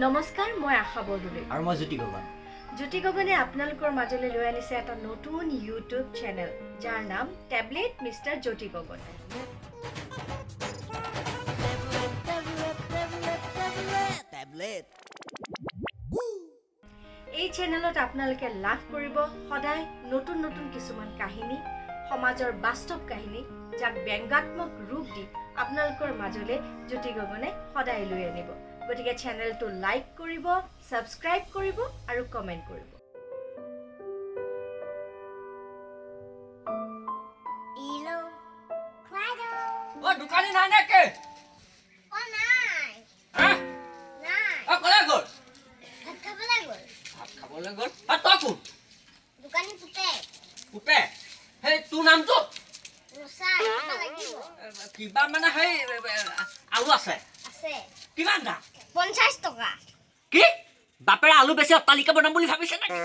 নমস্কাৰ মই আশা বৰদলৈ আৰু মই জ্যোতি গগন জ্যোতি গগনে আপোনালোকৰ মাজলৈ লৈ আনিছে এটা নতুন ইউটিউব চেনেল যাৰ নাম টেবলেট মিষ্টাৰ জ্যোতি গগন এই চেনেলত আপোনালোকে লাভ কৰিব সদায় নতুন নতুন কিছুমান কাহিনী সমাজৰ বাস্তৱ কাহিনী যাক ব্যংগাত্মক ৰূপ দি আপোনালোকৰ মাজলৈ জ্যোতি গগনে সদায় লৈ আনিব গতিকে চেনেলটো লাইক কৰিব সাবস্ক্ৰাইব কৰিব আৰু কমেন্ট কৰিব ইলো ক্লাইডো ও দোকানী নাই নাকে ও নাই হ্যাঁ নাই ও কলে গল ভাত খাবলৈ গ'ল ভাত খাবলৈ গল আর তো কোন দোকানী পুতে পুতে হে তোৰ নামটো ৰচা কিবা লাগিব কিবা মানে হে আলু আছে আছে কিমান দাম 50 টকা কি বাপেৰে আলু বেছি অট্টালিকা বনাম বুলি ভাবিছে নেকি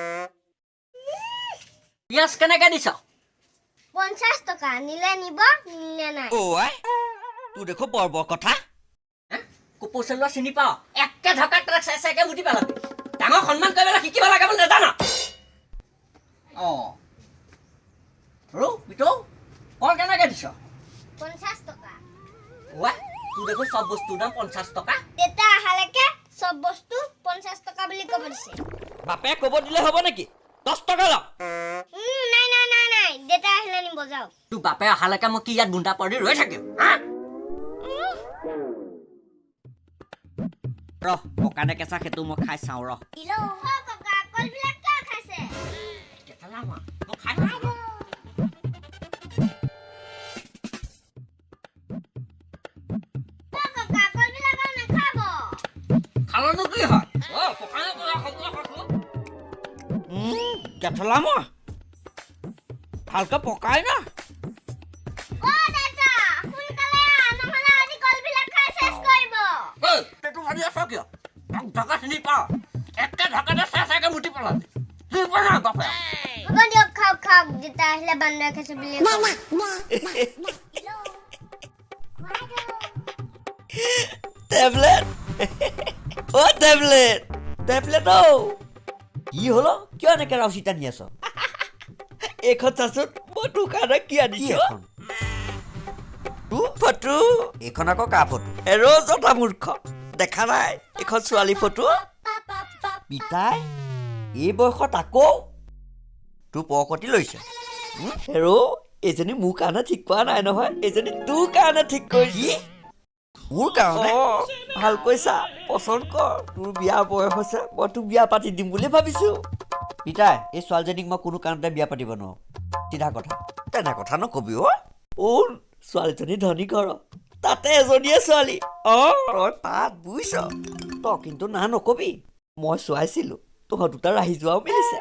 পিয়াজ কেনেকে দিছ 50 টকা নিলে নিব নিলে নাই ও আই তুই দেখো বড় কথা কুপোচেলোৱা চিনি পাও একে ধকাত ট্ৰাক চাইকে মুটি পেলাবি ডাঙৰ সন্মান কৰিবলৈ শিকিব লাগে বুলি নাজানা ৰো বিটো কল কেনেকে দিছ 50 টকা ওৱা তুই দেখো সব বস্তুৰ দাম 50 টকা দেতা আহালেকে সব বস্তু 50 টকা বুলি ক'ব দিছে বাপে কব দিলে হ'ব নেকি 10 টকা ল নাই নাই নাই নাই দেতা আহিলে নিব যাও তোৰ বাপে অহালৈকে মই কি ইয়াত বুন্দা পৰি ৰৈ থাকিম ৰহ পকানে কেঁচা খেতু মই খাই চাওঁ ৰহ ইলো ও ককা কলবিলাক কিয় খাইছে কেলা মই খাই নাখাব ও ককা কলবিলাক নাখাব খালনো কি হয় পকানে কৰা খবৰ খাছো কেথলা মই ভালকে পকাই না ও দেতা সোনকালে নহলে আজি কলবিলাক খাই শেষ কৰিব তেটো ভাবি আছ কিয় ধকা চিনি পাও একে ধকাতে চাইকে মুটি পেলাবি কি বনা বাপে হ'ব দিয়ক খাওক খাওক দেতা আহিলে বান্দৰ খাইছে বুলি টেবলেট ও টেবলেট টেবলেট ও কি হলো কিয় এনেকে ৰাউচি টানি আছ এখন চাচোন মই তোৰ কাৰণে কি আনিছো তোৰ ফটো এইখন আকৌ কা ফটো এৰো জটা মূৰ্খ দেখা নাই এখন ছোৱালী ফটো পিতাই এই বয়সত আকৌ তোৰ পকতি লৈছে হেৰো এজনী মোৰ কাৰণে ঠিক পোৱা নাই নহয় এজনী তোৰ কাৰণে ঠিক কৰিছি মোৰ কাৰণে ভাল কৈছা পচন্দ কৰ তোৰ বিয়া বয়স হৈছে মই তোক বিয়া পাতি দিম বুলি ভাবিছো পিতাই এই ছোৱালীজনীক মই কোনো কাৰণতে বিয়া পাতিব নোৱাৰো চিধা কথা তেনে কথা নকবি ছোৱালীজনী ধনী ঘৰ তাতে এজনীয়ে ছোৱালী তই পাত বুইছ তই কিন্তু না নকবি মই চোৱাইছিলো তহঁত দুটা ৰাহি যোৱাও মিলিছে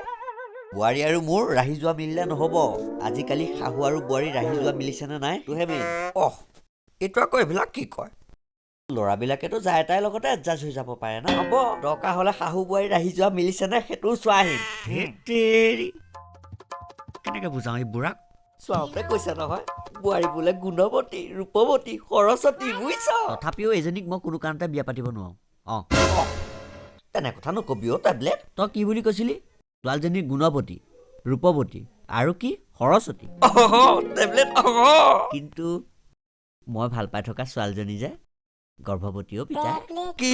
বোৱাৰী আৰু মোৰ ৰাহি যোৱা মিলিলে নহ'ব আজিকালি শাহু আৰু বোৱাৰী ৰাহি যোৱা মিলিছেনে নাই তোহে মেইন এইটো আকৌ এইবিলাক কি কয় ল'ৰাবিলাকেতো যায় তাইৰ লগতে এডজাষ্ট হৈ যাব পাৰে না হ'ব দৰকাৰ হ'লে শাহু বোৱাৰী ৰাহি যোৱা মিলিছেনে সেইটোও চোৱা আহিম কেনেকে বুজাওঁ এই বুঢ়াক চোৱাওঁতে কৈছে নহয় বোৱাৰী বোলে গুণৱতী ৰূপৱতী সৰস্বতী বুজিছ তথাপিও এজনীক মই কোনো কাৰণতে বিয়া পাতিব নোৱাৰো তেনে কথা নকবি টেবলেট তই কি বুলি কৈছিলি ছোৱালীজনী গুণৱতী ৰূপৱতী আৰু কি সৰস্বতী টেবলেট কিন্তু মই ভাল পাই থকা ছোৱালীজনী যে গৰ্ভৱতীও পিতাই কি